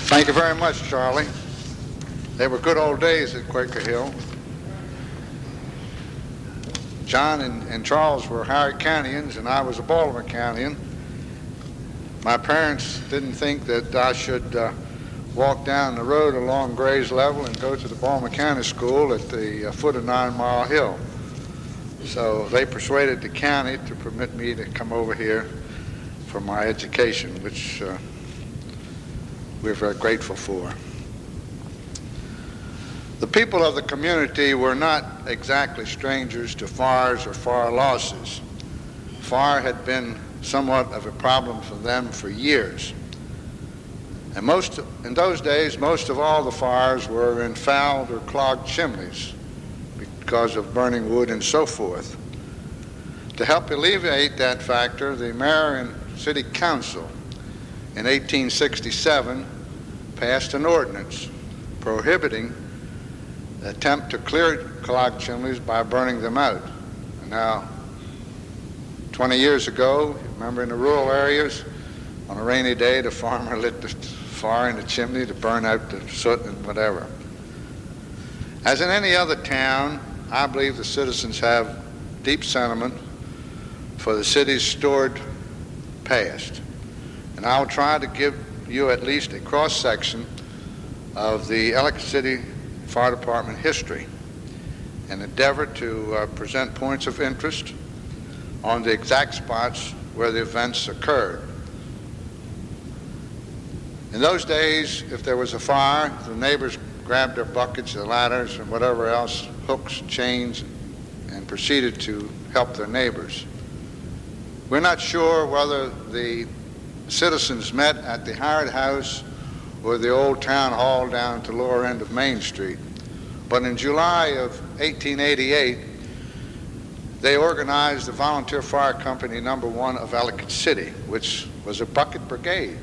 Thank you very much, Charlie. They were good old days at Quaker Hill. John and Charles were Howard Countyans, and I was a Baltimore Countyan. My parents didn't think that I should walk down the road along Gray's Level and go to the Baltimore County School at the foot of 9 Mile Hill. So they persuaded the county to permit me to come over here for my education, which we're very grateful for. The people of the community were not exactly strangers to fires or fire losses. Fire had been somewhat of a problem for them for years. And in those days, most of all the fires were in fouled or clogged chimneys because of burning wood and so forth. To help alleviate that factor, the mayor and city council in 1867 passed an ordinance prohibiting the attempt to clear clogged chimneys by burning them out. And now, 20 years ago, remember in the rural areas, on a rainy day, the farmer lit the fire in the chimney to burn out the soot and whatever. As in any other town, I believe the citizens have deep sentiment for the city's storied past. And I'll try to give you at least a cross-section of the Ellicott City Fire Department history and endeavor to present points of interest on the exact spots where the events occurred. In those days, if there was a fire, the neighbors grabbed their buckets, their ladders, and whatever else, hooks, chains, and proceeded to help their neighbors. We're not sure whether the citizens met at the Howard House or the old town hall down at the lower end of Main Street. But in July of 1888, they organized the Volunteer Fire Company No. 1 of Ellicott City, which was a bucket brigade.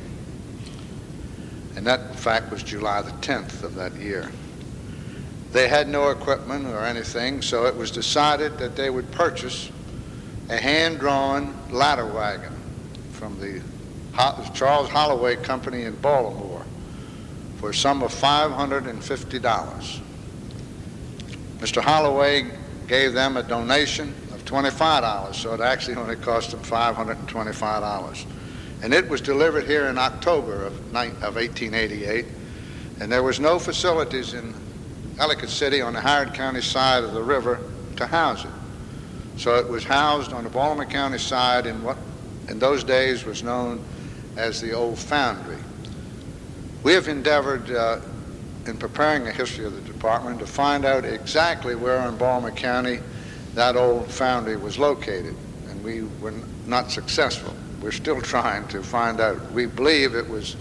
And that, in fact, was July the 10th of that year. They had no equipment or anything, so it was decided that they would purchase a hand-drawn ladder wagon from the Charles Holloway Company in Baltimore for a sum of $550. Mr. Holloway gave them a donation of $25, so it actually only cost them $525. And it was delivered here in October of 1888, and there was no facilities in Ellicott City on the Howard County side of the river to house it. So it was housed on the Baltimore County side in what in those days was known as the old foundry. We have endeavored in preparing a history of the department to find out exactly where in Baltimore County that old foundry was located, and we were not successful. We're still trying to find out. We believe it was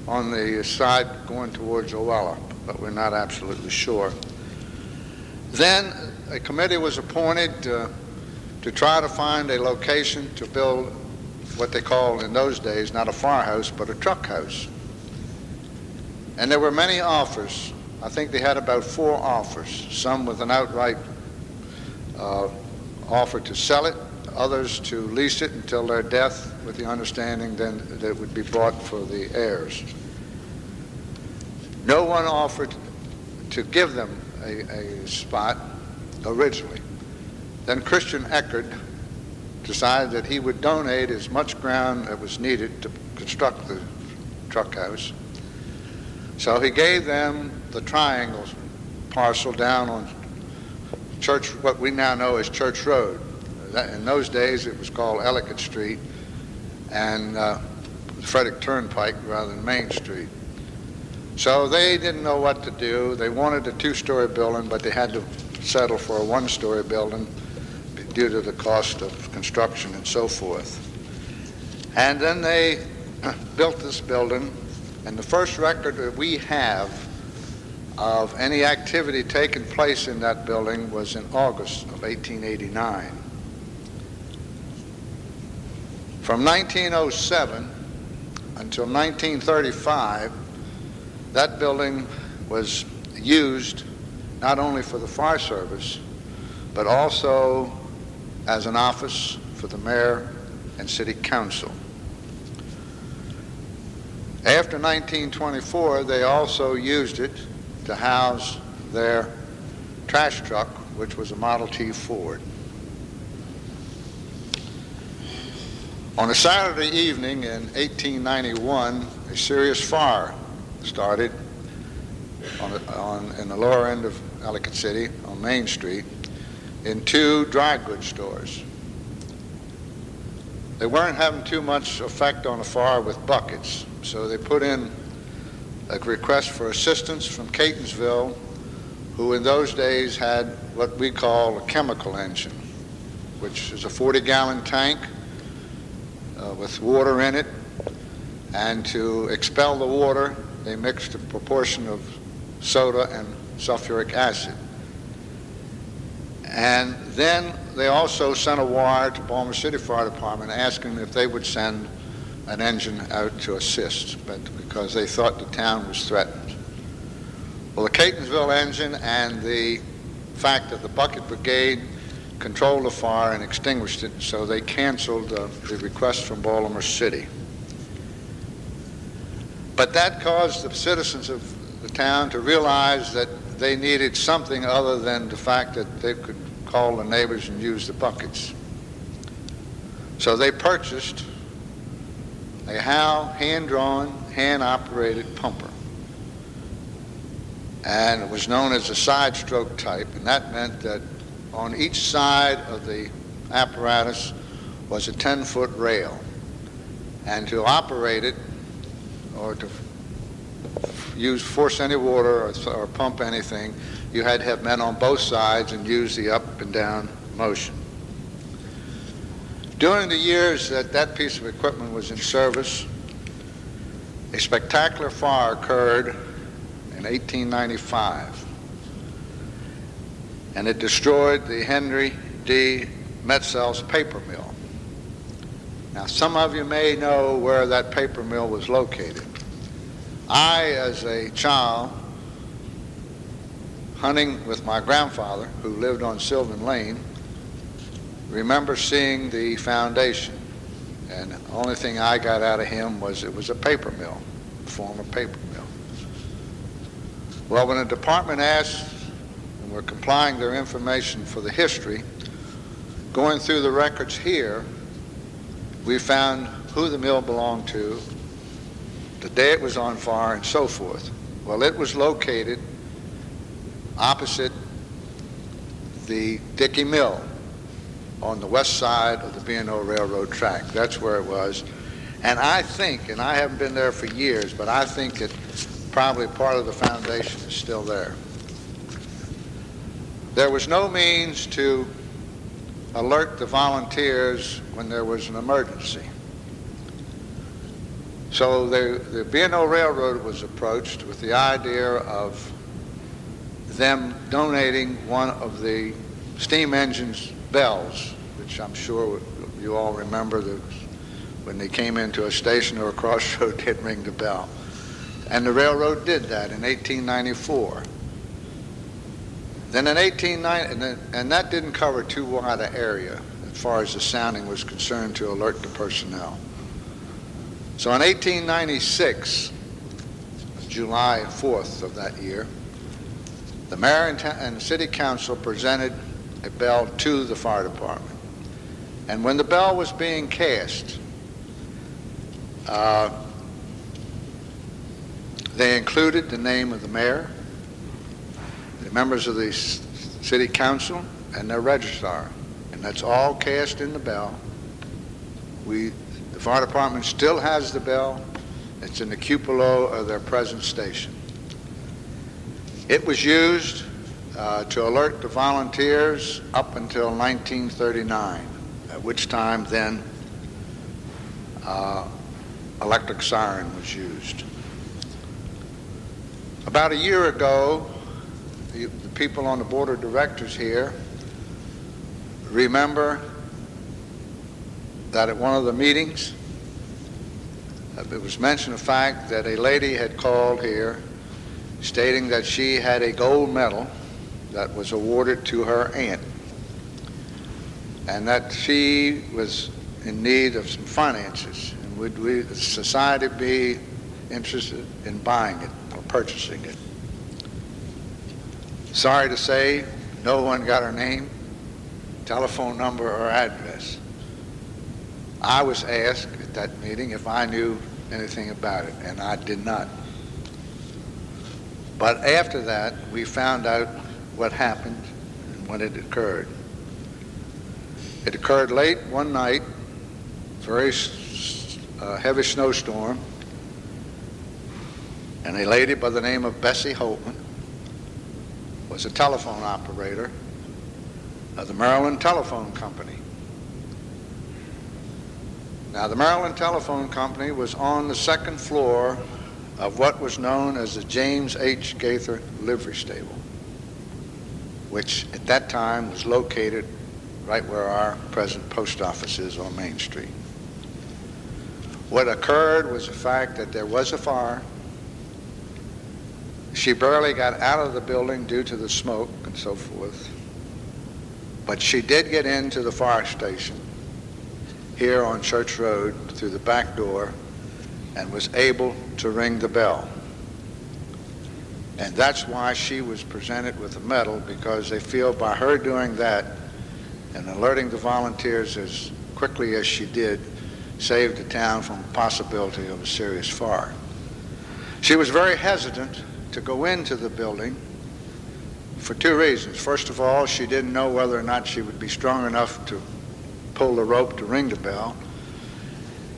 on the side going towards Owella, but we're not absolutely sure. Then a committee was appointed to try to find a location to build what they called in those days not a firehouse but a truck house. And there were many offers. I think they had about 4 offers, some with an outright offer to sell it, others to lease it until their death, with the understanding then that it would be bought for the heirs. No one offered to give them a spot originally. Then Christian Eckert decided that he would donate as much ground that was needed to construct the truck house. So he gave them the triangle parcel down on Church, what we now know as Church Road. In those days it was called Ellicott Street and Frederick Turnpike rather than Main Street. So they didn't know what to do. They wanted a 2-story building, but they had to settle for a 1-story building due to the cost of construction and so forth. And then they built this building, and the first record that we have of any activity taking place in that building was in August of 1889. From 1907 until 1935, that building was used not only for the fire service, but also as an office for the mayor and city council. After 1924, they also used it to house their trash truck, which was a Model T Ford. On a Saturday evening in 1891, a serious fire started in the lower end of Ellicott City on Main Street in two dry goods stores. They weren't having too much effect on the fire with buckets, so they put in a request for assistance from Catonsville, who in those days had what we call a chemical engine, which is a 40-gallon tank with water in it, and to expel the water, they mixed a proportion of soda and sulfuric acid. And then they also sent a wire to Baltimore City Fire Department asking if they would send an engine out to assist, but because they thought the town was threatened. Well, the Catonsville engine and the fact that the bucket brigade controlled the fire and extinguished it, so they canceled the request from Baltimore City. But that caused the citizens of the town to realize that they needed something other than the fact that they could call the neighbors and use the buckets. So they purchased a Howe hand-drawn, hand-operated pumper. And it was known as a side-stroke type, and that meant that on each side of the apparatus was a 10-foot rail. And to operate it, or to force any water or pump anything, you had to have men on both sides and use the up and down motion. During the years that that piece of equipment was in service, a spectacular fire occurred in 1895, and it destroyed the Henry D. Metzell's paper mill. Now, some of you may know where that paper mill was located. I, as a child, hunting with my grandfather, who lived on Sylvan Lane, remember seeing the foundation. And the only thing I got out of him was it was a paper mill, a former paper mill. Well, when the department asked, and we're complying their information for the history, going through the records here, we found who the mill belonged to, the day it was on fire, and so forth. Well, it was located opposite the Dickey Mill on the west side of the B&O Railroad track. That's where it was. And I think, and I haven't been there for years, but I think that probably part of the foundation is still there. There was no means to alert the volunteers when there was an emergency. So the B&O Railroad was approached with the idea of them donating one of the steam engine's bells, which I'm sure you all remember that when they came into a station or a crossroad, they'd ring the bell. And the railroad did that in 1894. Then in 1890, and that didn't cover too wide an area as far as the sounding was concerned to alert the personnel. So in 1896, July 4th of that year, the mayor and the city council presented a bell to the fire department. And when the bell was being cast, they included the name of the mayor, the members of the city council, and their registrar. And that's all cast in the bell. The fire department still has the bell. It's in the cupola of their present station. It was used to alert the volunteers up until 1939, at which time then electric siren was used. About a year ago, the people on the board of directors here remember that at one of the meetings, it was mentioned the fact that a lady had called here stating that she had a gold medal that was awarded to her aunt, and that she was in need of some finances. And would we, the society, be interested in buying it or purchasing it. Sorry to say, no one got her name, telephone number, or address. I was asked at that meeting if I knew anything about it, and I did not. But after that, we found out what happened and when it occurred. It occurred late one night, very heavy snowstorm, and a lady by the name of Bessie Holtman was a telephone operator of the Maryland Telephone Company. Now, the Maryland Telephone Company was on the second floor of what was known as the James H. Gaither Livery Stable, which at that time was located right where our present post office is on Main Street. What occurred was the fact that there was a fire. She barely got out of the building due to the smoke and so forth, but she did get into the fire station here on Church Road through the back door and was able to ring the bell. And that's why she was presented with a medal, because they feel by her doing that and alerting the volunteers as quickly as she did, saved the town from the possibility of a serious fire. She was very hesitant to go into the building for two reasons. First of all, she didn't know whether or not she would be strong enough to pull the rope to ring the bell.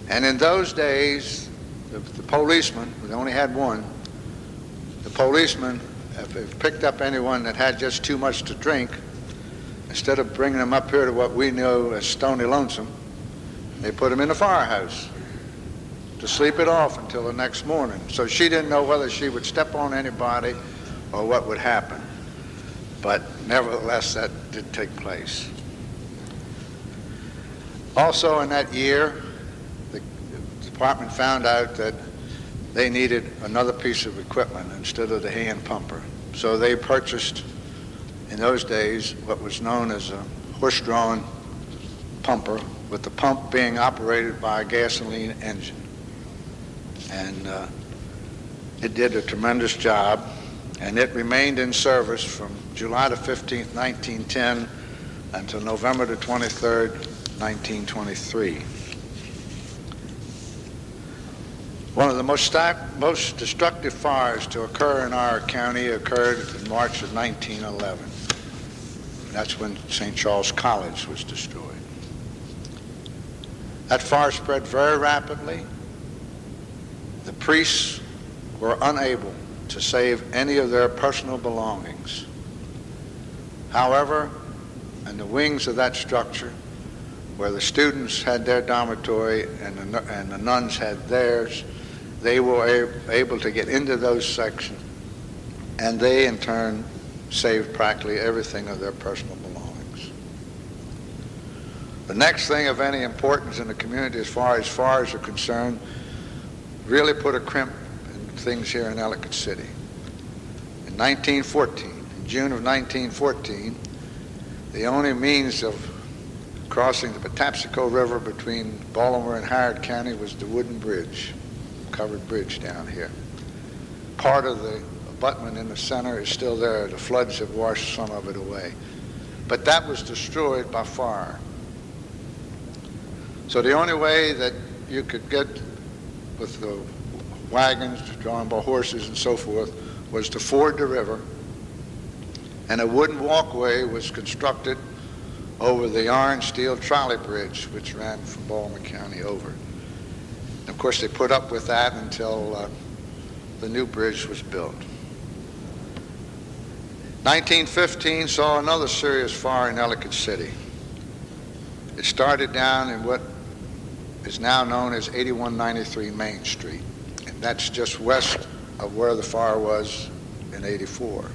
And in those days, the policeman, we only had one, the policeman, if they picked up anyone that had just too much to drink, instead of bringing them up here to what we know as Stony Lonesome, they put them in the firehouse to sleep it off until the next morning. So she didn't know whether she would step on anybody or what would happen. But nevertheless, that did take place. Also in that year, the department found out that they needed another piece of equipment instead of the hand pumper. So they purchased, in those days, what was known as a horse-drawn pumper, with the pump being operated by a gasoline engine. And it did a tremendous job, and it remained in service from July the 15th, 1910 until November the 23rd, 1923. One of the most destructive fires to occur in our county occurred in March of 1911. That's when St. Charles College was destroyed. That fire spread very rapidly. The priests were unable to save any of their personal belongings. However, in the wings of that structure, where the students had their dormitory and the nuns had theirs, they were able to get into those sections, and they in turn saved practically everything of their personal belongings. The next thing of any importance in the community as far as fires are concerned really put a crimp in things here in Ellicott City. In 1914, in June of 1914, the only means of crossing the Patapsco River between Baltimore and Howard County was the wooden bridge, covered bridge down here. Part of the abutment in the center is still there. The floods have washed some of it away. But that was destroyed by fire. So the only way that you could get with the wagons drawn by horses and so forth was to ford the river, and a wooden walkway was constructed over the iron steel trolley bridge which ran from Baltimore County over. And of course they put up with that until the new bridge was built. 1915 saw another serious fire in Ellicott City. It started down in what is now known as 8193 Main Street, and that's just west of where the fire was in 84.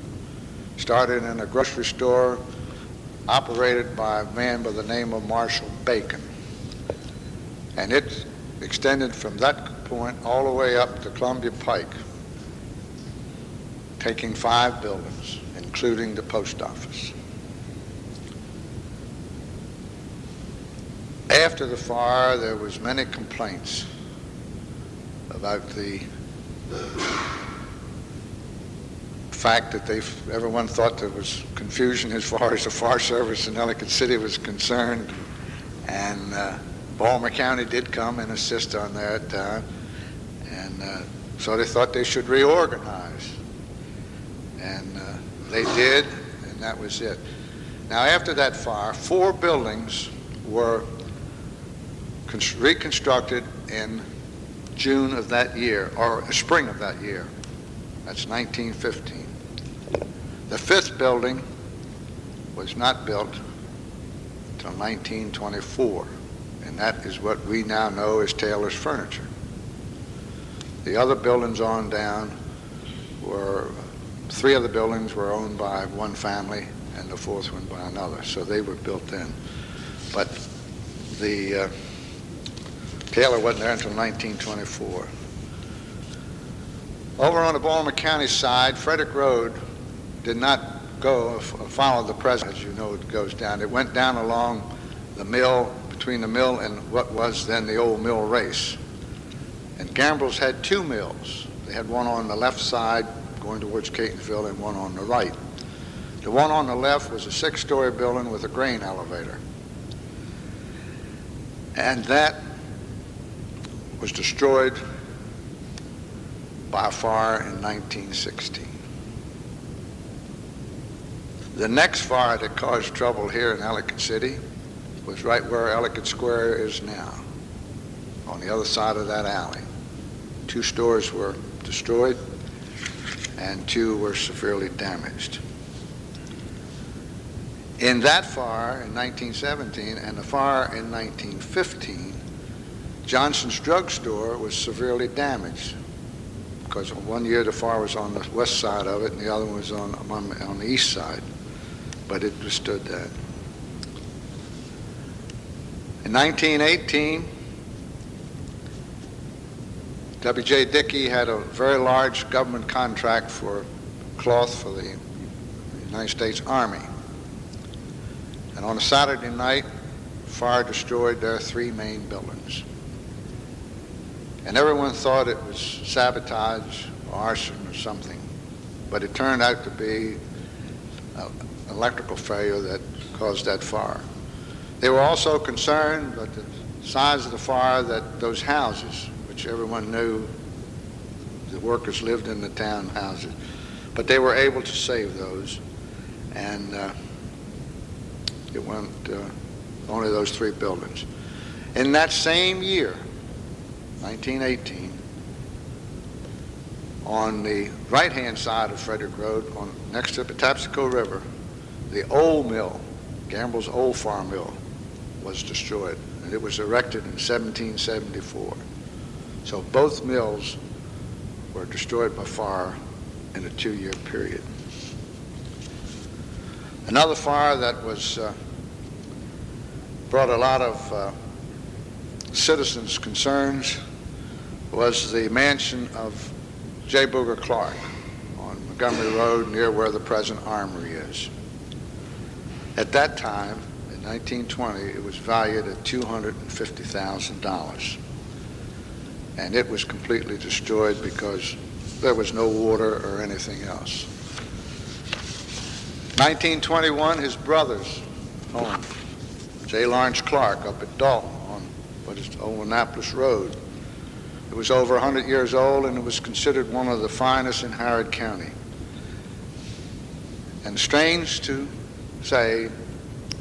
Started in a grocery store operated by a man by the name of Marshall Bacon, and it extended from that point all the way up to Columbia Pike, taking 5 buildings, including the post office. After the fire, there was many complaints about the fact that everyone thought there was confusion as far as the fire service in Ellicott City was concerned, and Baltimore County did come and assist on that, and so they thought they should reorganize, and they did, and that was it. Now, after that fire, 4 buildings were reconstructed in June of that year, or spring of that year. That's 1915. The 5th building was not built until 1924, and that is what we now know as Taylor's Furniture. The other buildings on down were, 3 of the buildings were owned by one family and the 4th one by another, so they were built then. But the Taylor wasn't there until 1924. Over on the Baltimore County side, Frederick Road did not follow the present, as you know, it goes down. It went down along the mill, between the mill and what was then the old mill race. And Gambril's had 2 mills. They had one on the left side going towards Catonsville and one on the right. The one on the left was a 6-story building with a grain elevator. And that was destroyed by fire in 1916. The next fire that caused trouble here in Ellicott City was right where Ellicott Square is now, on the other side of that alley. 2 stores were destroyed and 2 were severely damaged. In that fire in 1917 and the fire in 1915, Johnson's drugstore was severely damaged, because one year the fire was on the west side of it and the other one was on the east side, but it withstood that. In 1918, W.J. Dickey had a very large government contract for cloth for the United States Army. And on a Saturday night, fire destroyed their 3 main buildings. And everyone thought it was sabotage or arson or something, but it turned out to be an electrical failure that caused that fire. They were also concerned about the size of the fire, that those houses, which everyone knew the workers lived in the town houses, but they were able to save those, and it went only those 3 buildings. In that same year, 1918, on the right-hand side of Frederick Road, next to the Patapsco River, the old mill, Gambril's old farm mill, was destroyed, and it was erected in 1774. So both mills were destroyed by fire in a 2-year period. Another fire that was brought a lot of citizens' concerns was the mansion of J. Booger Clark on Montgomery Road, near where the present armory is. At that time, in 1920, it was valued at $250,000. And it was completely destroyed because there was no water or anything else. 1921, his brother's home, J. Lawrence Clark, up at Dalton on what is Old Annapolis Road. It was over 100 years old, and it was considered one of the finest in Harrod County. And strange to say,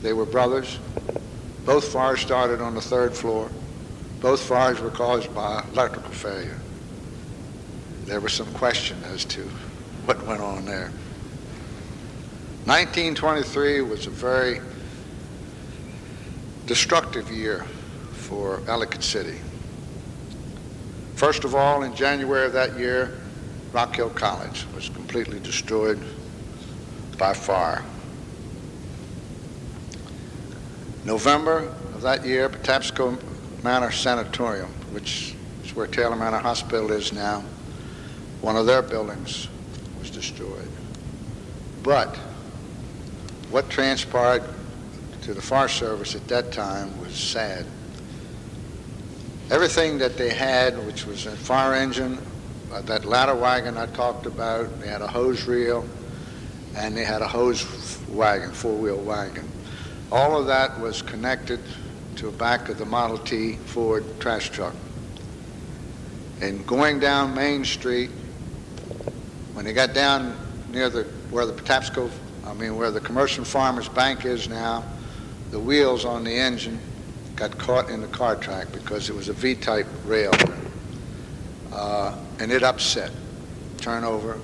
they were brothers. Both fires started on the 3rd floor. Both fires were caused by electrical failure. There was some question as to what went on there. 1923 was a very destructive year for Ellicott City. First of all, in January of that year, Rock Hill College was completely destroyed by fire. November of that year, Patapsco Manor Sanatorium, which is where Taylor Manor Hospital is now, one of their buildings was destroyed. But what transpired to the fire service at that time was sad. Everything that they had, which was a fire engine, that ladder wagon I talked about, they had a hose reel, and they had a hose wagon, four-wheel wagon. All of that was connected to the back of the Model T Ford trash truck. And going down Main Street, when they got down near where the Commercial Farmers Bank is now, the wheels on the engine got caught in the car track because it was a V-type rail, and it upset, turnover,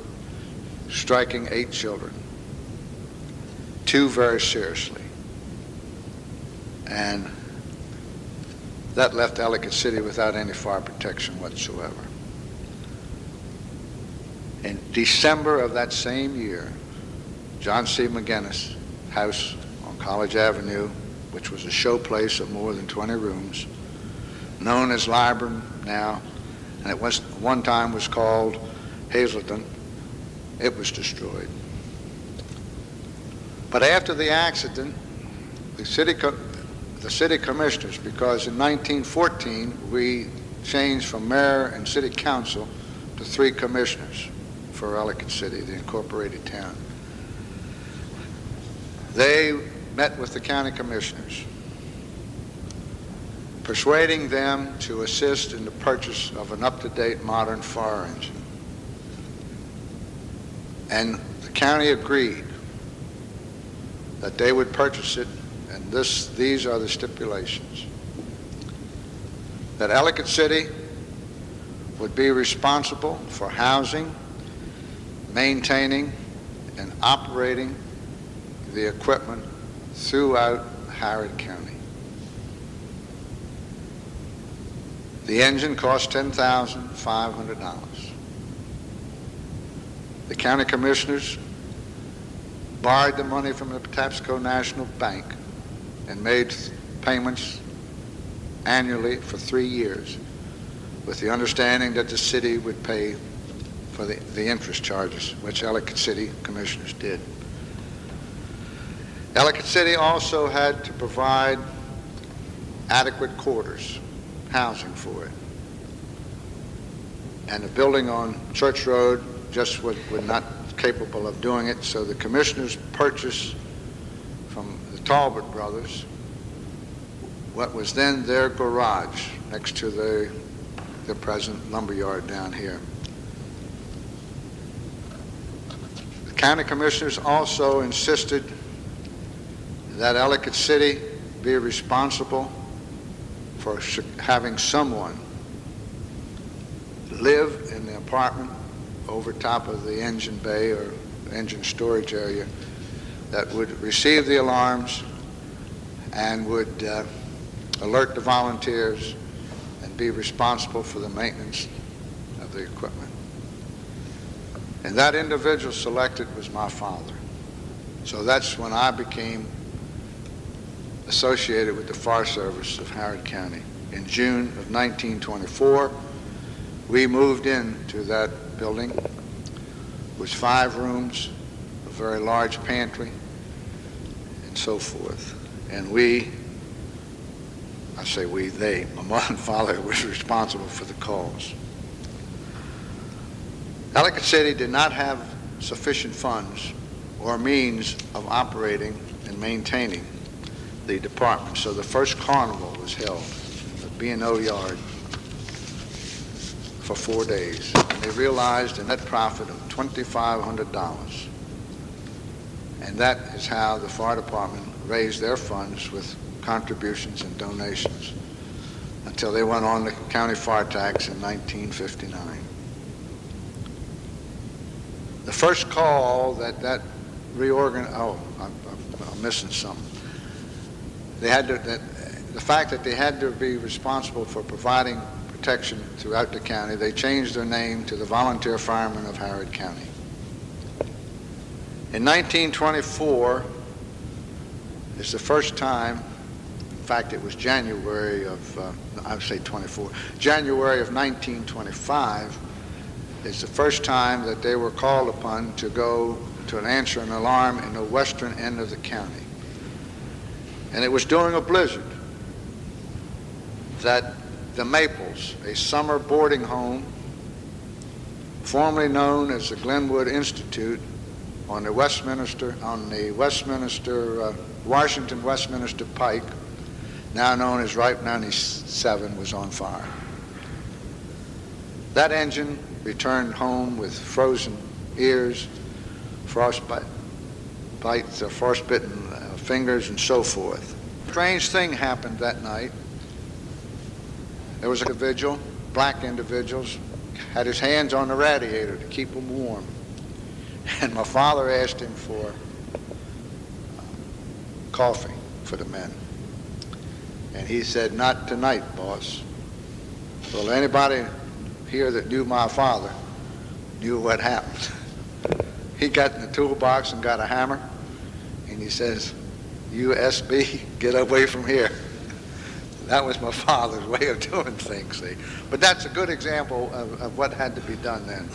striking 8 children, 2 very seriously. And that left Ellicott City without any fire protection whatsoever. In December of that same year, John C. McGinnis' house on College Avenue, which was a show place of more than 20 rooms, known as Libram now, and it was one time was called Hazleton, it was destroyed. But after the accident, the city commissioners, because in 1914 we changed from mayor and city council to 3 commissioners for Ellicott City, the incorporated town. They met with the county commissioners, persuading them to assist in the purchase of an up-to-date modern fire engine. And the county agreed that they would purchase it, and these are the stipulations. That Ellicott City would be responsible for housing, maintaining, and operating the equipment throughout Harrod County. The engine cost $10,500. The county commissioners borrowed the money from the Patapsco National Bank and made payments annually for 3 years, with the understanding that the city would pay for the interest charges, which Ellicott City commissioners did. Ellicott City also had to provide adequate quarters, housing for it. And the building on Church Road just was not capable of doing it, so the commissioners purchased from the Talbot brothers what was then their garage next to the present lumberyard down here. The county commissioners also insisted that Ellicott City be responsible for having someone live in the apartment over top of the engine bay or engine storage area that would receive the alarms and would alert the volunteers and be responsible for the maintenance of the equipment. And that individual selected was my father. So that's when I became associated with the Fire Service of Harrod County. In June of 1924, we moved into that building. It was 5 rooms, a very large pantry, and so forth. And my mother and father was responsible for the calls. Ellicott City did not have sufficient funds or means of operating and maintaining the department, so the first carnival was held at B&O Yard for 4 days. And they realized a net profit of $2,500. And that is how the fire department raised their funds, with contributions and donations, until they went on the county fire tax in 1959. The first call that reorganized, I'm missing something. They had to, the fact that they had to be responsible for providing protection throughout the county, they changed their name to the Volunteer Firemen of Harrod County. In 1924 is the first time, in fact it was January of, January of 1925 is the first time that they were called upon to go to answer an alarm in the western end of the county. And it was during a blizzard that the Maples, a summer boarding home formerly known as the Glenwood Institute on the Washington-Westminster Pike, now known as Route 97, was on fire. That engine returned home with frozen ears, frostbitten fingers, and so forth. A strange thing happened that night. There was a vigil, black individuals, had his hands on the radiator to keep him warm. And my father asked him for coffee for the men. And he said, "Not tonight, boss." Well, anybody here that knew my father knew what happened. He got in the toolbox and got a hammer, and he says, "USB, get away from here." That was my father's way of doing things, see. But that's a good example of what had to be done then.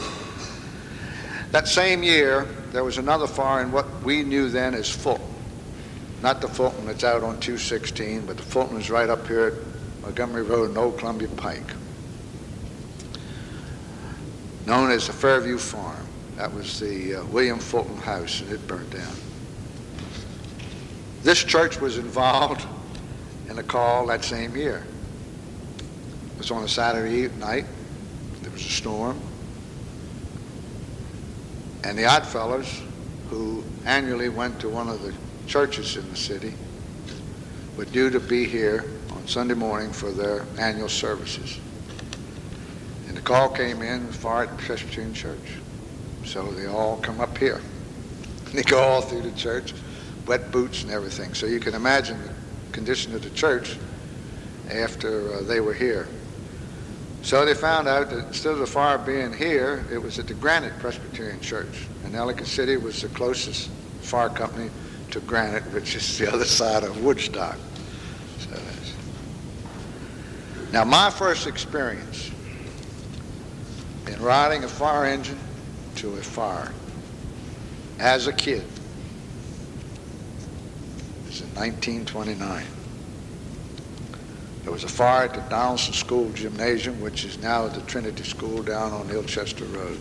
That same year, there was another fire in what we knew then as Fulton. Not the Fulton that's out on 216, but the Fulton is right up here at Montgomery Road and Old Columbia Pike, known as the Fairview Farm. That was the William Fulton house, and it burned down. This church was involved in a call that same year. It was on a Saturday night. There was a storm. And the Oddfellows, who annually went to one of the churches in the city, were due to be here on Sunday morning for their annual services. And the call came in far at the Presbyterian Church. So they all come up here. They go all through the church, wet boots and everything. So you can imagine the condition of the church after they were here. So they found out that instead of the fire being here, it was at the Granite Presbyterian Church. And Ellicott City was the closest fire company to Granite, which is the other side of Woodstock. So that's... Now, my first experience in riding a fire engine to a fire as a kid was in 1929. There was a fire at the Donaldson School Gymnasium, which is now the Trinity School down on Ilchester Road.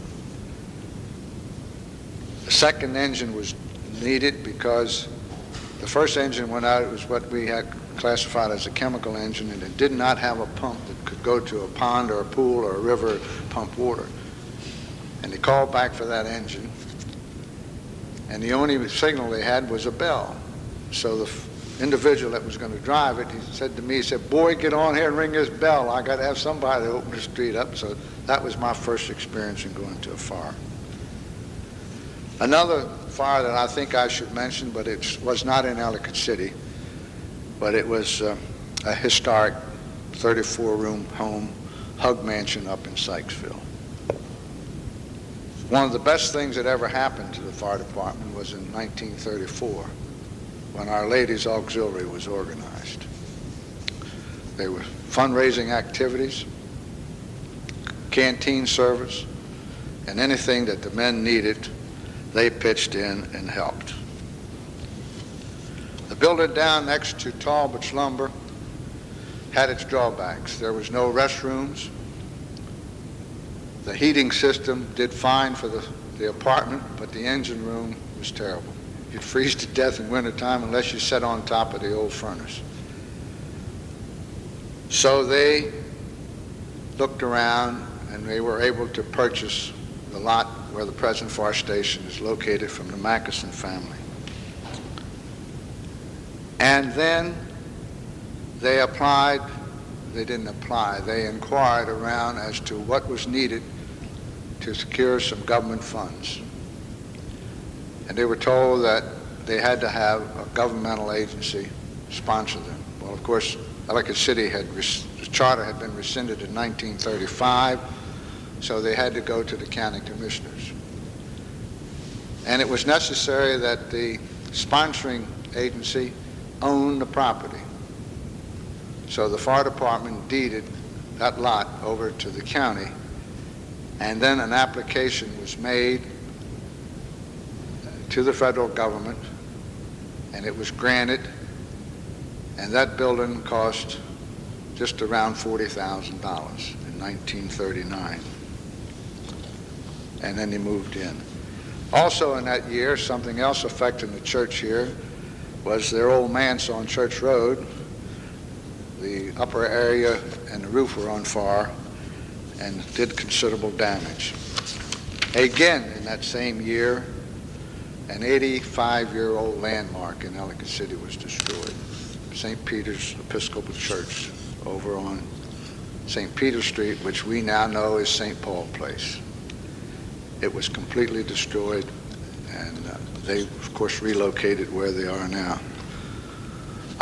The second engine was needed because the first engine went out. It was what we had classified as a chemical engine, and it did not have a pump that could go to a pond or a pool or a river pump water. And they called back for that engine, and the only signal they had was a bell. So the individual that was going to drive it, he said to me, he said, "Boy, get on here and ring this bell. I got to have somebody to open the street up." So that was my first experience in going to a fire. Another fire that I think I should mention, but it was not in Ellicott City, but it was a historic 34-room home, Hug Mansion up in Sykesville. One of the best things that ever happened to the fire department was in 1934, when Our Lady's Auxiliary was organized. There were fundraising activities, canteen service, and anything that the men needed, they pitched in and helped. The building down next to Talbot's Lumber had its drawbacks. There was no restrooms. The heating system did fine for the apartment, but the engine room was terrible. You'd freeze to death in wintertime unless you sat on top of the old furnace. So they looked around, and they were able to purchase the lot where the present fire station is located from the Mackeson family. And then they inquired around as to what was needed to secure some government funds. And they were told that they had to have a governmental agency sponsor them. Well, of course, Ellicott City the charter had been rescinded in 1935, so they had to go to the county commissioners. And it was necessary that the sponsoring agency own the property. So the fire department deeded that lot over to the county, and then an application was made to the federal government, and it was granted, and that building cost just around $40,000 in 1939. and then he moved in. Also in that year, something else affecting the church here was their old manse on Church Road. The upper area and the roof were on fire and did considerable damage. Again, in that same year, an 85-year-old landmark in Ellicott City was destroyed. St. Peter's Episcopal Church over on St. Peter Street, which we now know as St. Paul Place. It was completely destroyed, and they, of course, relocated where they are now.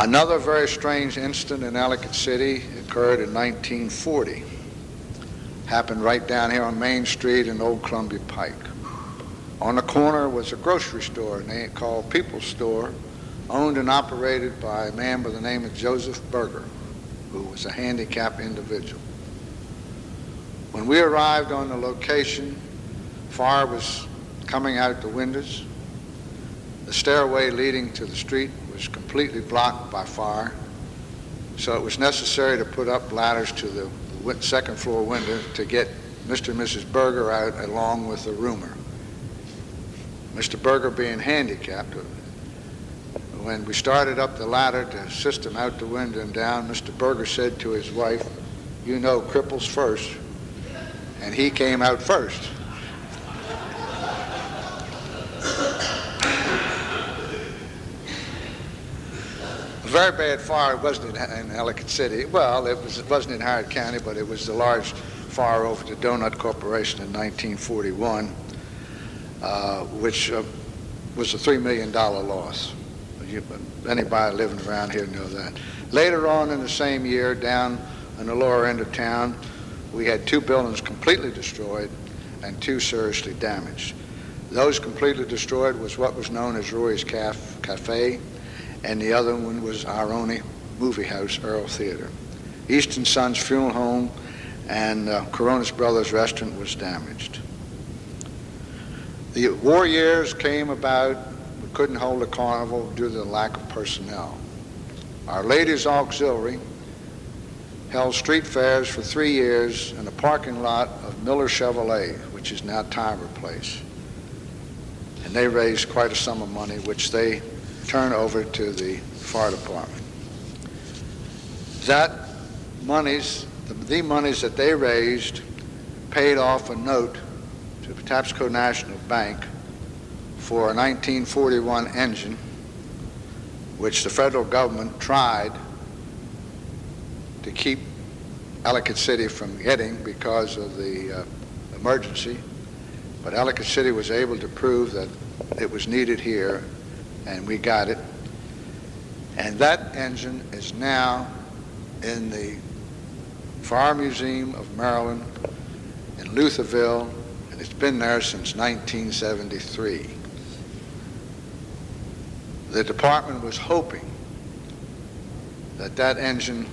Another very strange incident in Ellicott City occurred in 1940. Happened right down here on Main Street in Old Columbia Pike. On the corner was a grocery store called People's Store, owned and operated by a man by the name of Joseph Berger, who was a handicapped individual. When we arrived on the location, fire was coming out the windows. The stairway leading to the street was completely blocked by fire, so it was necessary to put up ladders to the second floor window to get Mr. and Mrs. Berger out along with the roomer. Mr. Berger being handicapped, when we started up the ladder to assist him out the window and down, Mr. Berger said to his wife, "You know cripples first," and he came out first. A very bad fire. It wasn't in Ellicott City. Well, it wasn't in Howard County, but it was the large fire over the Donut Corporation in 1941, which was a $3 million loss. Anybody living around here know that. Later on in the same year, down in the lower end of town, we had two buildings completely destroyed and two seriously damaged. Those completely destroyed was what was known as Roy's Cafe, and the other one was our only movie house, Earl Theater. Easton Sons Funeral Home and Coronas Brothers Restaurant was damaged. The war years came about. We couldn't hold a carnival due to the lack of personnel. Our Ladies Auxiliary held street fairs for 3 years in the parking lot of Miller Chevrolet, which is now Tire Place. And they raised quite a sum of money, which they turned over to the fire department. The monies that they raised paid off a note to the Patapsco National Bank for a 1941 engine, which the federal government tried to keep Ellicott City from getting because of the emergency. But Ellicott City was able to prove that it was needed here, and we got it. And that engine is now in the Fire Museum of Maryland in Lutherville, and it's been there since 1973. The department was hoping that that engine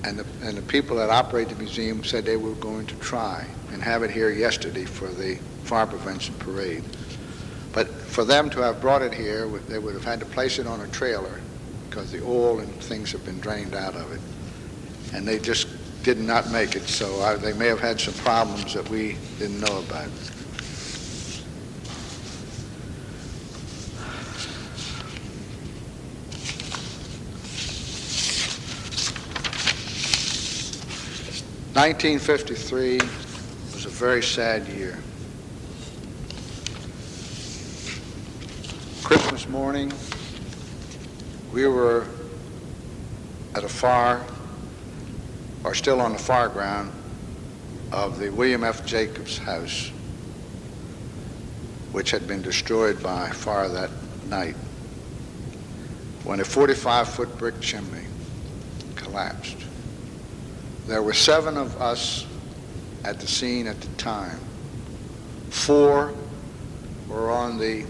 and the people that operate the museum said they were going to try and have it here yesterday for the fire prevention parade. But for them to have brought it here, they would have had to place it on a trailer because the oil and things have been drained out of it. And they just did not make it, so they may have had some problems that we didn't know about. (1953) was a very sad year. Christmas morning, we were at a fire, or still on the fire ground, of the William F. Jacobs house, which had been destroyed by fire that night, when a 45-foot brick chimney collapsed. There were 7 of us at the scene at the time. 4 were on the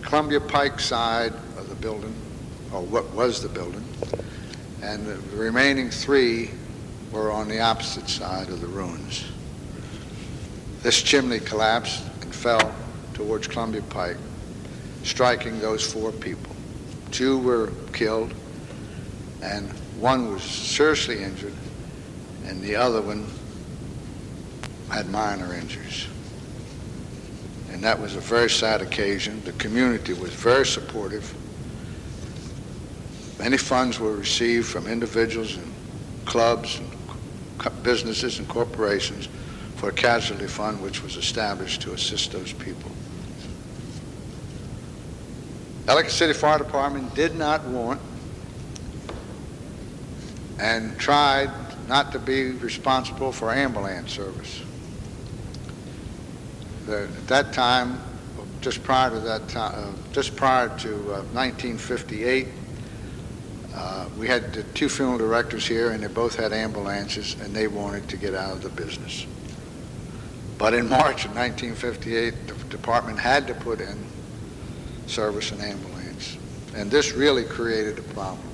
Columbia Pike side of the building, or what was the building, and the remaining 3 were on the opposite side of the ruins. This chimney collapsed and fell towards Columbia Pike, striking those 4 people. 2 were killed, and 1 was seriously injured, and the other one had minor injuries. And that was a very sad occasion. The community was very supportive. Many funds were received from individuals and clubs and businesses and corporations for a casualty fund which was established to assist those people. Ellicott City Fire Department did not want and tried not to be responsible for ambulance service. At that time, just prior to 1958, we had the two funeral directors here, and they both had ambulances, and they wanted to get out of the business. But in March of 1958, the department had to put in service an ambulance, and this really created a problem.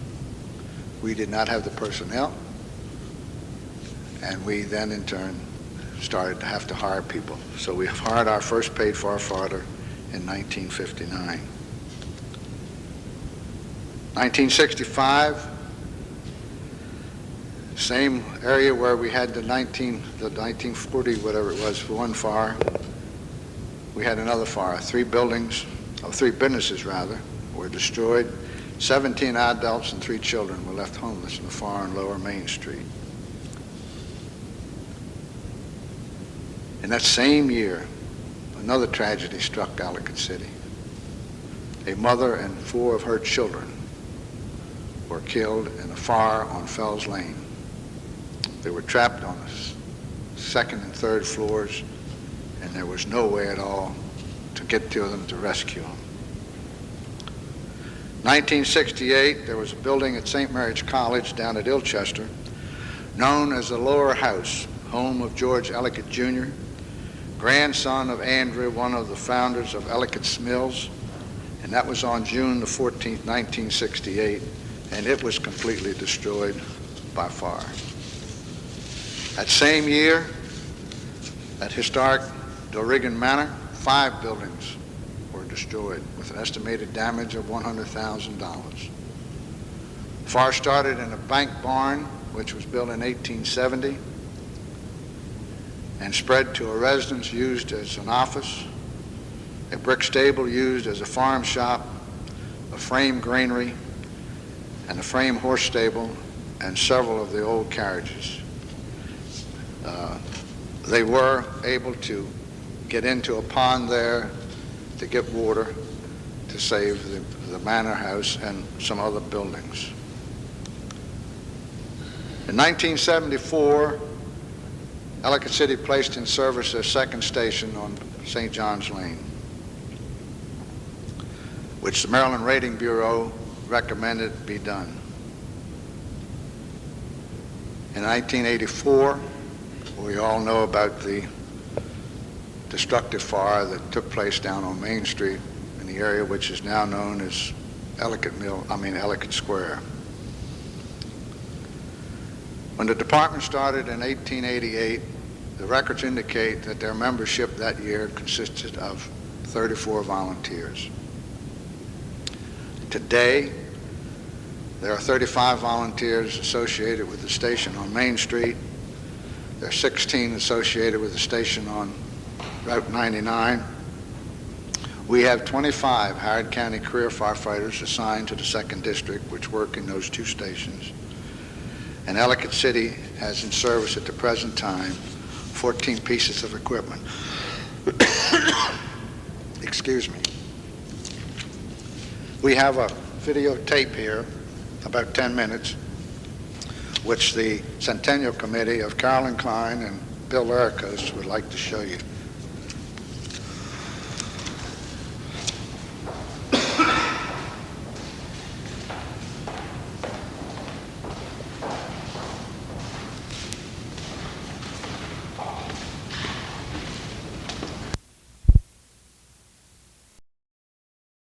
We did not have the personnel, and we then in turn started to have to hire people. So we hired our first paid firefighter in 1959. 1965, same area where we had the 1940, whatever it was, one fire. We had another fire. Three businesses were destroyed. 17 adults and 3 children were left homeless in the fire on Lower Main Street. In that same year, another tragedy struck Ellicott City. A mother and 4 of her children were killed in a fire on Fells Lane. They were trapped on the second and third floors, and there was no way at all to get to them to rescue them. 1968, there was a building at St. Mary's College down at Ilchester known as the Lower House, home of George Ellicott Jr., grandson of Andrew, one of the founders of Ellicott's Mills, and that was on June the 14th, 1968, and it was completely destroyed by fire. That same year, at historic Dorrigan Manor, 5 buildings were destroyed with an estimated damage of $100,000. Fire started in a bank barn, which was built in 1870, and spread to a residence used as an office, a brick stable used as a farm shop, a frame granary, and a frame horse stable, and several of the old carriages. They were able to get into a pond there to get water to save the manor house and some other buildings. In 1974, Ellicott City placed in service their second station on St. John's Lane, which the Maryland Rating Bureau recommended be done. In 1984, we all know about the destructive fire that took place down on Main Street in the area which is now known as Ellicott Square. When the department started in 1888, the records indicate that their membership that year consisted of 34 volunteers. Today, there are 35 volunteers associated with the station on Main Street. There are 16 associated with the station on Route 99. We have 25 Howard County career firefighters assigned to the 2nd District, which work in those 2 stations. And Ellicott City has in service at the present time 14 pieces of equipment. Excuse me. We have a videotape here, about 10 minutes, which the Centennial Committee of Carolyn Klein and Bill Laricos would like to show you.